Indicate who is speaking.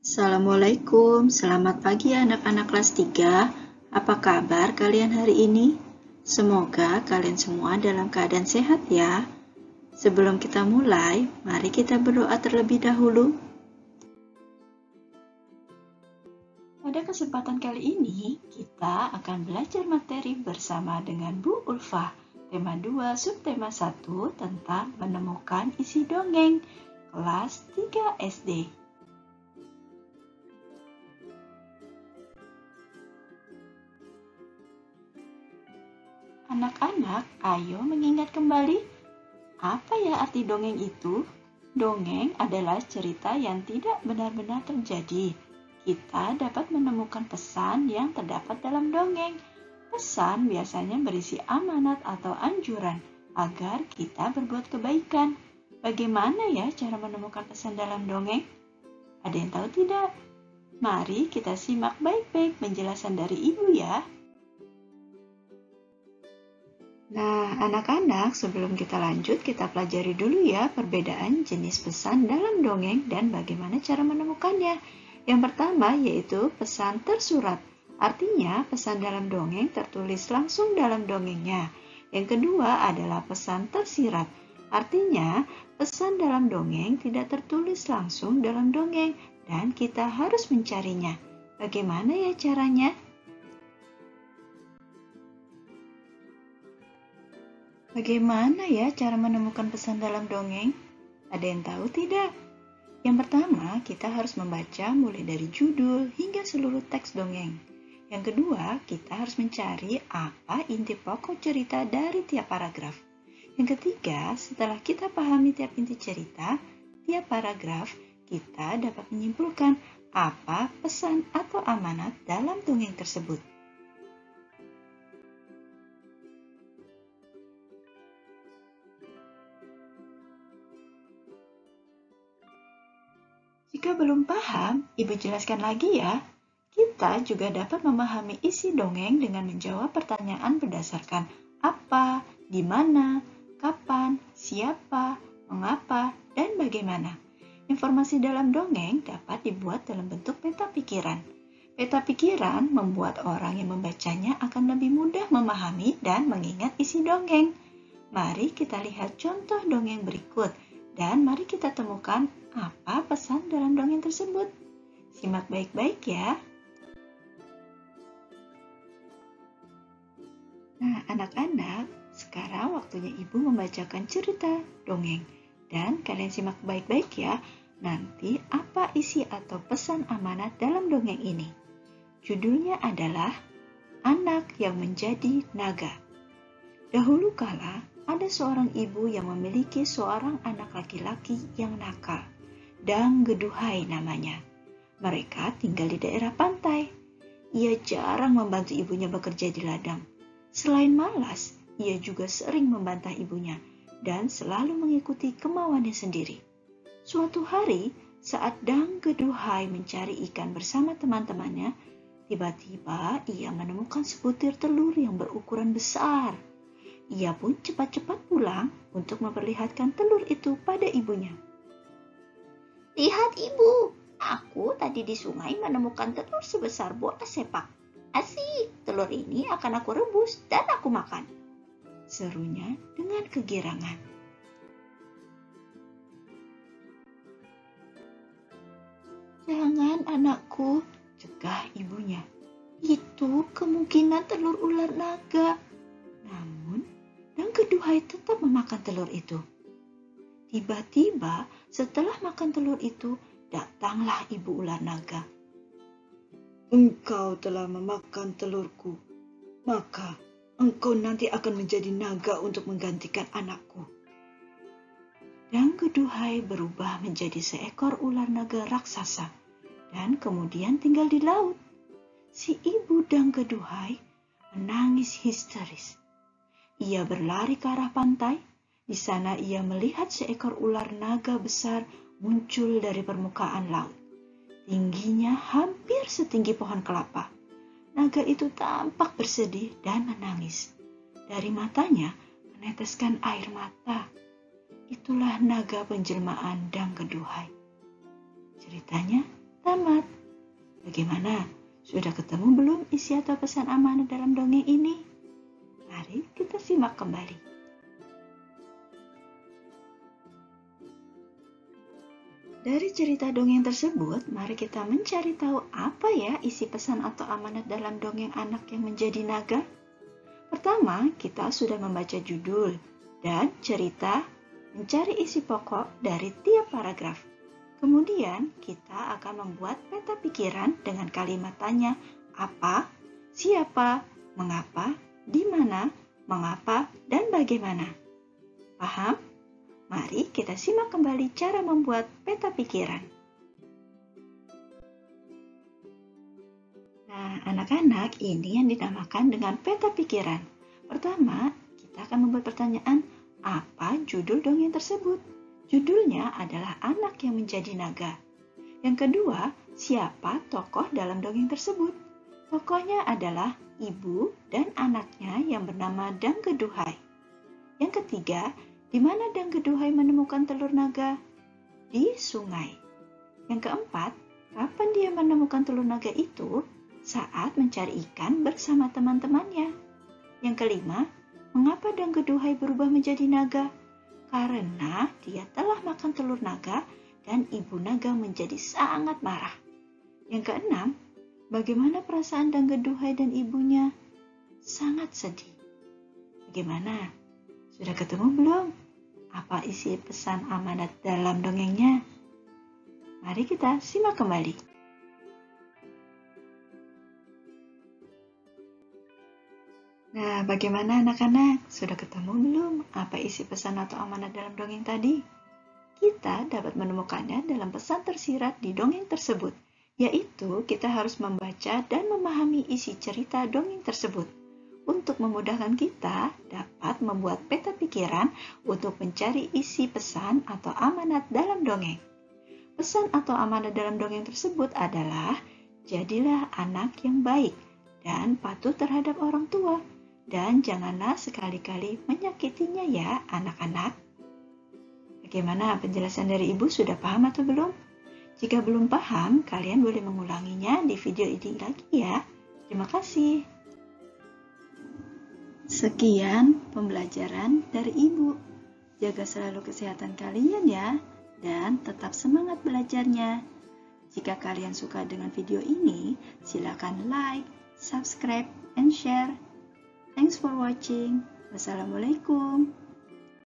Speaker 1: Assalamualaikum, selamat pagi anak-anak kelas 3. Apa kabar kalian hari ini? Semoga kalian semua dalam keadaan sehat ya. Sebelum kita mulai, mari kita berdoa terlebih dahulu. Pada kesempatan kali ini, kita akan belajar materi bersama dengan Bu Ulfah. Tema 2, subtema 1 tentang menemukan isi dongeng, kelas 3 SD. Anak-anak, ayo mengingat kembali, apa ya arti dongeng itu? Dongeng adalah cerita yang tidak benar-benar terjadi. Kita dapat menemukan pesan yang terdapat dalam dongeng. Pesan biasanya berisi amanat atau anjuran agar kita berbuat kebaikan. Bagaimana ya cara menemukan pesan dalam dongeng? Ada yang tahu tidak? Mari kita simak baik-baik penjelasan dari Ibu ya. Nah, anak-anak, sebelum kita lanjut, kita pelajari dulu ya perbedaan jenis pesan dalam dongeng dan bagaimana cara menemukannya. Yang pertama yaitu pesan tersurat. Artinya, pesan dalam dongeng tertulis langsung dalam dongengnya. Yang kedua adalah pesan tersirat. Artinya, pesan dalam dongeng tidak tertulis langsung dalam dongeng dan kita harus mencarinya. Bagaimana ya caranya? Bagaimana ya cara menemukan pesan dalam dongeng? Ada yang tahu tidak? Yang pertama, kita harus membaca mulai dari judul hingga seluruh teks dongeng. Yang kedua, kita harus mencari apa inti pokok cerita dari tiap paragraf. Yang ketiga, setelah kita pahami tiap inti cerita, tiap paragraf, kita dapat menyimpulkan apa pesan atau amanat dalam dongeng tersebut. Jika belum paham, Ibu jelaskan lagi ya. Kita juga dapat memahami isi dongeng dengan menjawab pertanyaan berdasarkan apa, di mana, kapan, siapa, mengapa, dan bagaimana. Informasi dalam dongeng dapat dibuat dalam bentuk peta pikiran. Peta pikiran membuat orang yang membacanya akan lebih mudah memahami dan mengingat isi dongeng. Mari kita lihat contoh dongeng berikut. Dan mari kita temukan apa pesan dalam dongeng tersebut. Simak baik-baik ya. Nah, anak-anak, sekarang waktunya Ibu membacakan cerita dongeng. Dan kalian simak baik-baik ya. Nanti apa isi atau pesan amanat dalam dongeng ini? Judulnya adalah Anak yang Menjadi Naga. Dahulu kala, ada seorang ibu yang memiliki seorang anak laki-laki yang nakal. Dang Geduhai namanya. Mereka tinggal di daerah pantai. Ia jarang membantu ibunya bekerja di ladang. Selain malas, ia juga sering membantah ibunya dan selalu mengikuti kemauannya sendiri. Suatu hari, saat Dang Geduhai mencari ikan bersama teman-temannya, tiba-tiba ia menemukan sebutir telur yang berukuran besar. Ia pun cepat-cepat pulang untuk memperlihatkan telur itu pada ibunya.
Speaker 2: Lihat ibu, aku tadi di sungai menemukan telur sebesar bola sepak. Asik, telur ini akan aku rebus dan aku makan,
Speaker 1: serunya dengan kegirangan. Jangan anakku, cegah ibunya. Itu kemungkinan telur ular naga. Namun, Dang Geduhai tetap memakan telur itu. Tiba-tiba, setelah makan telur itu, datanglah ibu ular naga. Engkau telah memakan telurku, maka engkau nanti akan menjadi naga untuk menggantikan anakku. Dang Geduhai berubah menjadi seekor ular naga raksasa dan kemudian tinggal di laut. Si ibu Dang Geduhai menangis histeris. Ia berlari ke arah pantai. Di sana ia melihat seekor ular naga besar muncul dari permukaan laut. Tingginya hampir setinggi pohon kelapa. Naga itu tampak bersedih dan menangis. Dari matanya meneteskan air mata. Itulah naga penjelmaan Dang Geduhai. Ceritanya tamat. Bagaimana? Sudah ketemu belum isi atau pesan amanat dalam dongeng ini? Mari kita simak kembali. Dari cerita dongeng tersebut, mari kita mencari tahu apa ya isi pesan atau amanat dalam dongeng anak yang menjadi naga. Pertama, kita sudah membaca judul dan cerita, mencari isi pokok dari tiap paragraf. Kemudian, kita akan membuat peta pikiran dengan kalimat tanya, apa, siapa, mengapa, di mana, mengapa, dan bagaimana. Paham? Mari kita simak kembali cara membuat peta pikiran. Nah, anak-anak, ini yang dinamakan dengan peta pikiran. Pertama, kita akan membuat pertanyaan, apa judul dongeng tersebut? Judulnya adalah anak yang menjadi naga. Yang kedua, siapa tokoh dalam dongeng tersebut? Tokohnya adalah ibu dan anaknya yang bernama Danggeduhai. Yang ketiga, di mana Danggeduhai menemukan telur naga? Di sungai. Yang keempat, kapan dia menemukan telur naga itu? Saat mencari ikan bersama teman-temannya. Yang kelima, mengapa Danggeduhai berubah menjadi naga? Karena dia telah makan telur naga dan ibu naga menjadi sangat marah. Yang keenam, bagaimana perasaan Danggeduhai dan ibunya? Sangat sedih. Bagaimana? Sudah ketemu belum? Apa isi pesan amanat dalam dongengnya? Mari kita simak kembali. Nah, bagaimana anak-anak? Sudah ketemu belum apa isi pesan atau amanat dalam dongeng tadi? Kita dapat menemukannya dalam pesan tersirat di dongeng tersebut, yaitu kita harus membaca dan memahami isi cerita dongeng tersebut. Untuk memudahkan kita dapat membuat peta pikiran untuk mencari isi pesan atau amanat dalam dongeng. Pesan atau amanat dalam dongeng tersebut adalah, jadilah anak yang baik dan patuh terhadap orang tua, dan janganlah sekali-kali menyakitinya ya anak-anak. Bagaimana penjelasan dari Ibu, sudah paham atau belum? Jika belum paham, kalian boleh mengulanginya di video ini lagi ya. Terima kasih. Sekian pembelajaran dari Ibu. Jaga selalu kesehatan kalian ya, dan tetap semangat belajarnya. Jika kalian suka dengan video ini, silakan like, subscribe, and share. Thanks for watching. Wassalamualaikum.